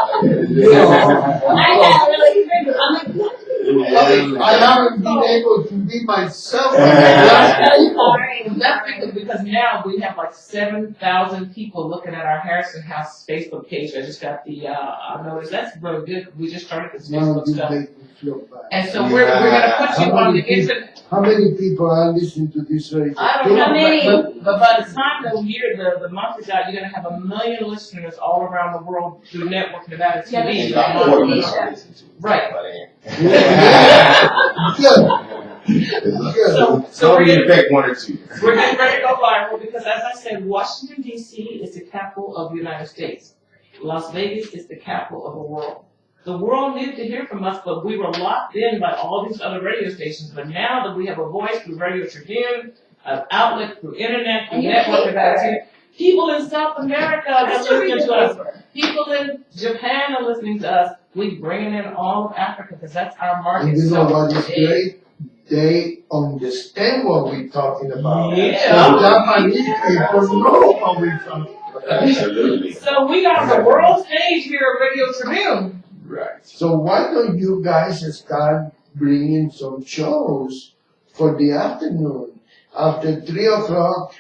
I got really big. I'm like, I haven't been able to be myself. I'm sorry. That's because now we have like 7,000 people looking at our Harrison House Facebook page. I just got the notice. That's really good. We just started this Now Facebook you stuff. make me feel bad. And so we're gonna put you on the internet. How many people are listening to this radio? I don't know, How many? but by the time the month is out, you're gonna have 1 million listeners all around the world through Network Nevada Yeah, TV. Right. Good. So we're gonna, pick 1 or 2. we're getting ready to go viral because, as I said, Washington D.C. is the capital of the United States. Las Vegas is the capital of the world. The world needed to hear from us, but we were locked in by all these other radio stations. But now that we have a voice through Radio Tribune, an outlet through internet, through And you Network pay Nevada for TV, people in South America are That's listening to us. ridiculous. People in Japan are listening to us. We bringing in all of Africa because that's our market. And you know So, what is great? They understand what we're talking about. Yeah. The Japanese people know what we're talking about. Absolutely. So we got the world stage here at Radio Tribune. Right. So why don't you guys start bringing some shows for the afternoon? After 3 o'clock,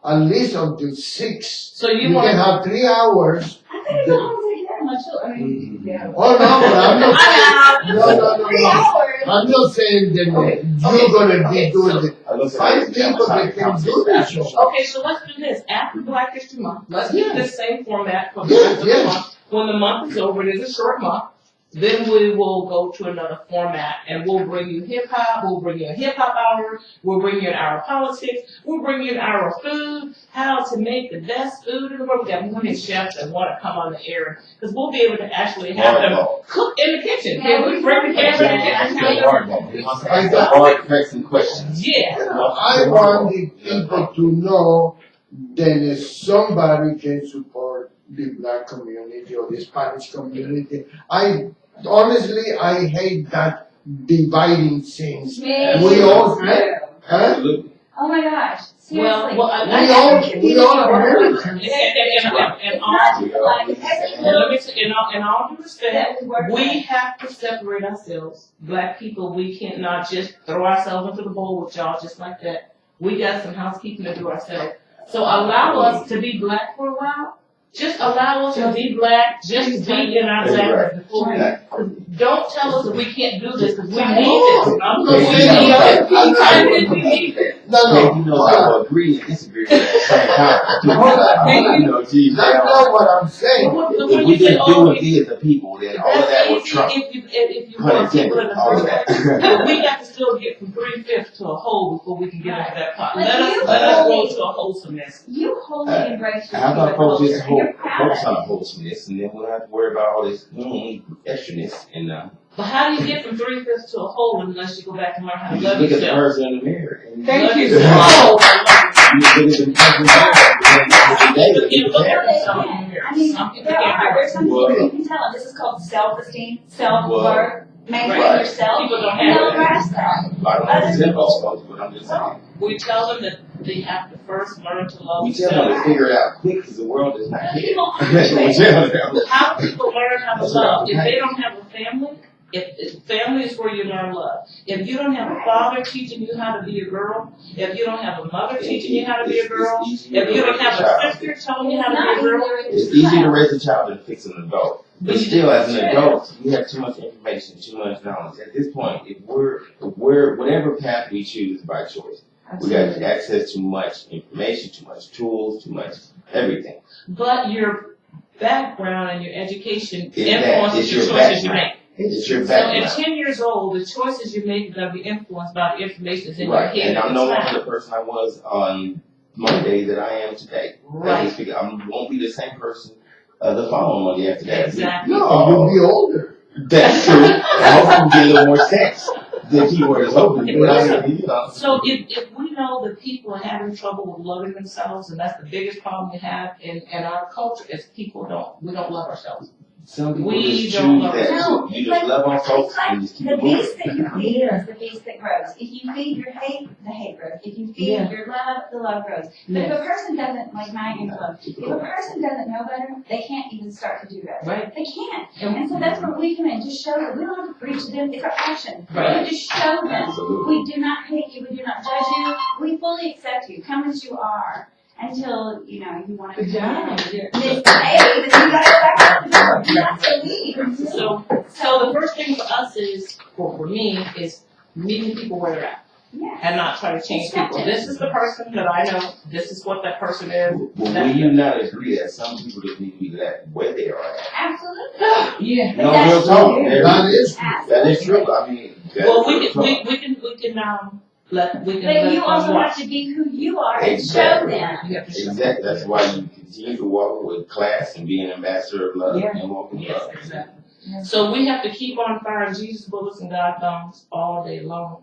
at least until 6. So you You want can have 3 hours. I couldn't go home and take care of my children. I mean, yeah. Oh, no, but I'm not saying, no. 3 hours. I'm not saying that you're gonna be doing it. Find people that can do this show. Okay, so let's do this. After Black History Month, let's do Yeah. this same format for the Yeah, rest of the yeah. month. When the month is over, it is a short month. then we will go to another format and we'll bring you hip hop, we'll bring you a hip hop hour, we'll bring you an hour of politics, we'll bring you an hour of food, how to make the best food in the world. We got plenty of chefs that want to come on the air because we'll be able to actually have them cook in the kitchen. Can we bring the camera in the kitchen? He wants to ask the hard pressing questions. Yeah. I want the people to know that somebody can support the black community or the Spanish community. Honestly, I hate that dividing things. We all, huh? Oh my gosh, seriously. We all are Americans. And all due respect, we have to separate ourselves. Black people, we can't not just throw ourselves into the bowl with y'all just like that. We got some housekeeping to do ourselves. So allow us to be black for a while. Just allow us to be black, just to be in our blackness before we. Don't tell us that we can't do this because we need this. No, You know, I will agree and disagree with that at the same time. You know, geez, that's not what I'm saying. if we just do what we as a people, then all of that will trump. If you want people in the first place, we got to still get from 3/5 to a whole before we can get into that pot. Let us go to a wholesomeness. You wholly embrace your How about folks just you're proud focus of on wholesomeness, and then we'll have to worry about all this extraness and But how do you get from 3/5 to a whole unless you go back and learn how to love look at the yourself? person in the mirror. And Thank you. You look at the person in the mirror. I mean, there's some people you can tell them this is called self-esteem, self-worth, maintaining yourself. People don't And have they'll that. grasp that. I don't know if folks, but I'm just saying. We tell them that they have to first learn to love We tell them to themselves. figure it out quick because the world is not here. People- That's what we tell them. How do people learn how to love? If they don't have a family, if family is where you learn love. If you don't have a father teaching you how to be a girl, if you don't have a mother teaching you how to be a girl, if you don't have a sister telling you how to be a girl, It's easier to raise a child than to fix an adult. But still, as an adult, we have too much information, too much knowledge. At this point, if we're whatever path we choose by choice, we got access to much information, too much tools, too much everything. but your background and your education Is that- influences it's the your choices you background. make. It's your So at background. 10 years old, the choices you make are going to be influenced by the information that's in your Right, head. and at I'm the no time. longer the person I was on Monday that I am today. Right. I won't be the same person the following Monday after that. Exactly. No, you'll be older. That's true. I hope you get a little more sense. The key word is hoping. But I mean, you know. So if we know that people are having trouble with loving themselves, and that's the biggest problem we have in our culture, is we don't love ourselves. Some people We just don't choose love that. ourselves. You just love on folks and just keep The it moving. beast that you feed is the beast that grows. If you feed your hate, the hate grows. If you feed Yeah. your love, the love grows. But if a person doesn't, like my influence, if a person doesn't know better, they can't even start to do better. Right. They can't. And so that's where we come in, just show that we don't have to preach to them, it's our passion. Right. We just show them. Absolutely. We do not hate you, we do not judge you, we fully accept you, come as you are. Until, you want to misbehave, and you gotta go back out the door. You have to leave. So the first thing for us is, for me, is meeting people where they're at. Yeah. And not try to change people. This is the person that I know. This is what that person is. Well, will you not agree that some people just need to be left where they are at? Absolutely. Yeah. No, real talk. That is That is true. I mean, that's Well, real we talk. can let But let you them also watch. have to be who you are and Exactly. show them. You have to show. Exactly. That's why you continue to walk with class and be an ambassador of love Yeah. and walk with Yes, love. exactly. So we have to keep on firing Jesus bullets and God thumbs all day long.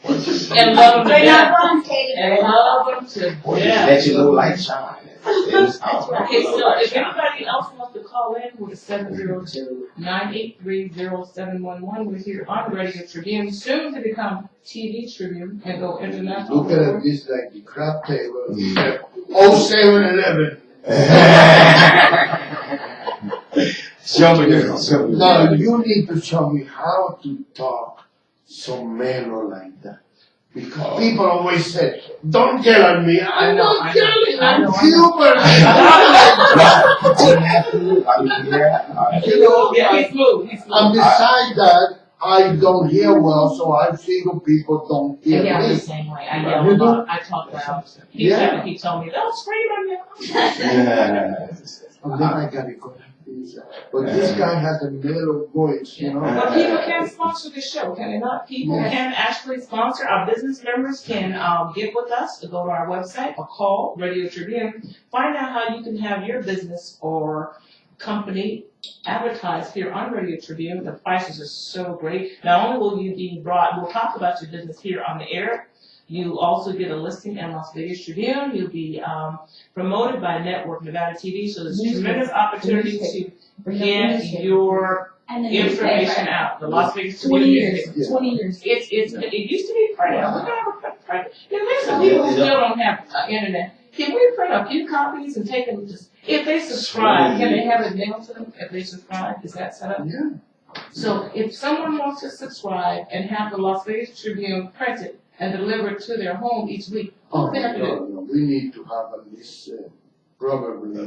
And love them to They're not death. wrong, Katie. And love them to Or just death. let your little light shine. It's out. Okay, so if anybody else wants to call in with 702-983-0711, we're here on Radio Tribune, soon to become TV Tribune and go international. Look at this like the crap table. 0711. Show me this. Show me Now this. you need to show me how to talk so mellow like that. Because people always say, don't yell at me. I'm not yelling. I'm Cuban. Yeah, he's smooth. He's smooth. And besides that, I don't hear well, so I feel people don't hear Yeah, I'm the me. same way. I yell a You do? lot. I talk loud. He Yeah. told me, don't scream at me. And then I gotta go like this. But this guy has a mellow voice, you know. But people can sponsor the show, can they not? People Yes. can actually sponsor. Our business members can get with us to go to our website or call Radio Tribune. Find out how you can have your business or company advertised here on Radio Tribune. The prices are so great. Not only will you be brought, we'll talk about your business here on the air. You also get a listing in Las Vegas Tribune. You'll be promoted by Network Nevada TV. So there's tremendous opportunity to get your And the information newspaper. out. The Las Vegas 20 Tribune. years, Yeah. 20 years. It used to be print. We're gonna have a print. There's some people who still don't have internet. Can we print a few copies and take them? Just if they subscribe, can they have it mailed to them? If they subscribe, is that set up? Yeah. So if someone wants to subscribe and have the Las Vegas Tribune printed and delivered to their home each week, Oh, what they have to do? no, we need to have at least, probably,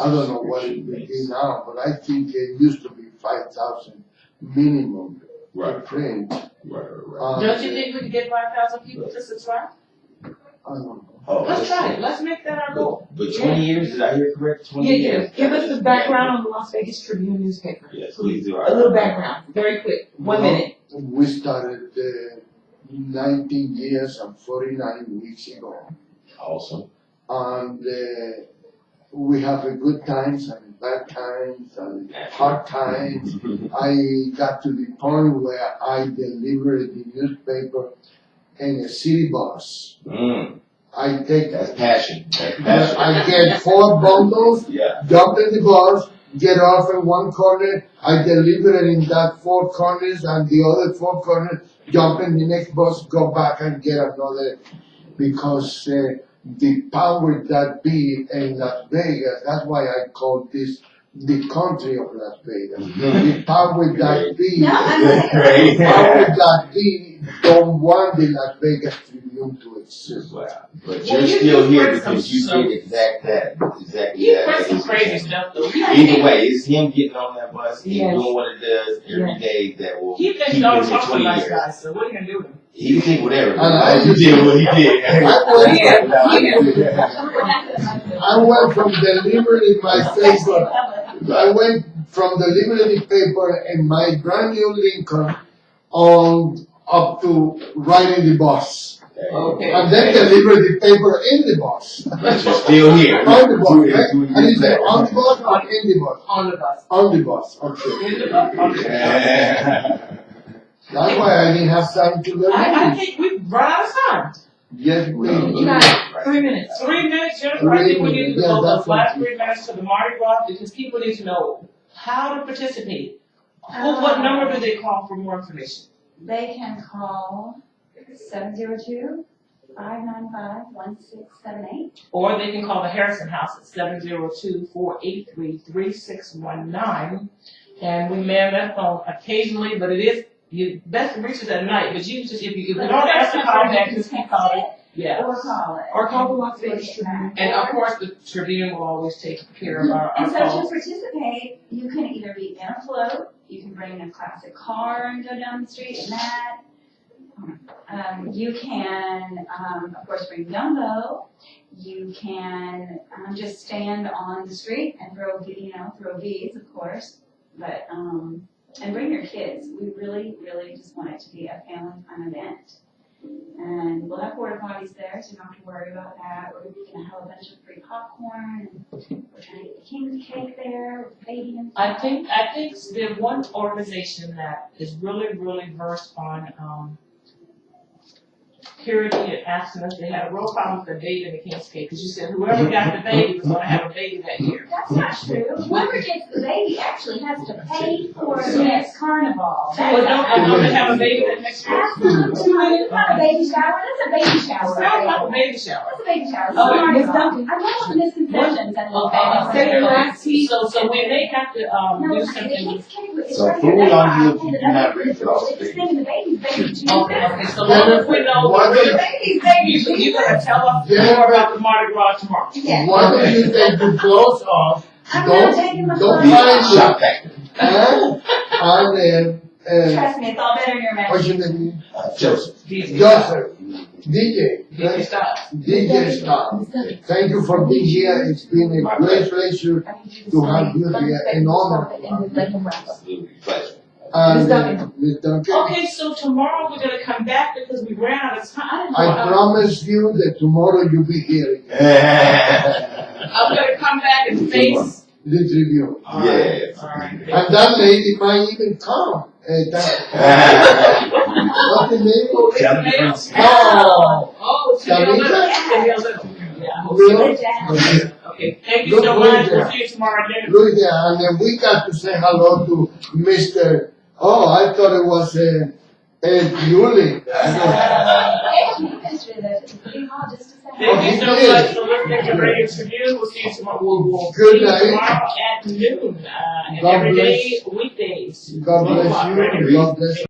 I don't know what it will be now, but I think it used to be 5,000 minimum to Right. print. Right. Don't you think we could get 5,000 people to subscribe? I don't know. Oh, Let's try it. Let's make that our goal. But 20 years, did I hear correct? 20 Yeah, years? give us the background on the Las Vegas Tribune newspaper. Yes, please do. A little background, very quick, 1 minute. We started 19 years and 49 weeks ago. Awesome. And we have a good times and bad times and hard times. I got to the point where I delivered the newspaper in a city bus. I take That's passion. That's passion. I get 4 bundles, Yeah. jump in the bus, get off in one corner, I deliver it in that 4 corners, and the other 4 corners, jump in the next bus, go back and get another, because the power that be in Las Vegas, that's why I call this the country of Las Vegas. The power that be, No, I'm the Great. power that be don't want the Las Vegas Tribune to exist. Wow. But Well, you're you still do here print some because you stuff. did exactly You that. print some crazy stuff though. Either way, it's him getting on that bus and Yes. doing what it does every day that will He keep thinks him Donald for Trump's a 20 nice years. guy, so what are you gonna do with him? He can think whatever. And I He did what he did. I went from delivering my paper. I went from delivering the paper in my brand new Lincoln on up to riding the bus, Okay. and then deliver the paper in the bus. But you're still here. On the bus, Doing- right? doing And is your it on the bus or in the bus? On the bus. On the bus. Okay. In the bus. Okay. thing. That's why I didn't have time to I learn. think we've run out of time. Yes, we. You got it, 3 minutes. 3 minutes, Jennifer. I think we need to Yeah, go those that's last what- 3 minutes to the Mardi Gras because people need to know how to participate. What number do they call for more information? They can call 702-595-1678. Or they can call the Harrison House at 702-483-3619. And we man that phone occasionally, but it is, you best to reach us at night, but you just, if you don't answer the call back, just keep calling. Yeah. Or call it. Or call the Las Vegas Tribune. And of course, the Tribune will always take care of our And so to calls. participate, you can either be in a float, you can bring a classic car and go down the street in that. You can, of course, bring gumbo. You can just stand on the street and throw beads, of course. But and bring your kids. We really, really just want it to be a family fun event. And we'll have porta potties there, so you don't have to worry about that. We're gonna have a bunch of free popcorn, and we're trying to get the king's cake there with baby and I think the one organization that is really, really versed on purity and abstinence, they had a real problem with the baby and the king's cake, because you said whoever got the baby was gonna have a baby that year. That's not true. Whoever gets the baby actually has to pay for the next carnival. Well, don't they have a baby that next year? Absolutely. It's not a baby shower. That's a baby shower. Sounds like a baby shower. That's a baby shower. Oh, Sorry, Ms. Bob. Duncan. I love the misconceptions and Okay. Say your last piece. So we may have to, No, do the something. king's cake is So right food here. on you They if you're not ready for all It's things. thinking the baby's baby Jesus. Okay, so long as we know, What The baby's baby you're Jesus. gonna tell us more about the Mardi Gras tomorrow. Yeah. Why don't you take the clothes off? I'm not taking my Don't clothes find off. Shop back. and Trust me, it's all better in your what's imagination. your name? Joseph. Jesus. Joseph. DJ, DJ Styles. DJ Star. Thank you for being here. It's been a great pleasure to have you here, an honor. Absolutely, pleasure. And, Mr. Duncan, Okay, so tomorrow we're gonna come back because we ran out of time. I promise you that tomorrow you'll be here again. I'm gonna come back and face. The Tribune. Yes. All right. And that lady might even come. What's the name? Oh, Lisa Tell me Mayo? first. Oh. Oh, Tamika? Tamika. Yeah. Really? Okay. Okay. Thank you Good so point, much. We'll yeah. see you tomorrow afternoon. Look there, and then we got to say hello to Mr. Oh, I thought it was Ed Yuli. Thank you so much for listening to Radio Tribune. We'll see you tomorrow. We'll Good see you night. tomorrow at noon. And God every bless. day, weekdays. God bless Right. you. God bless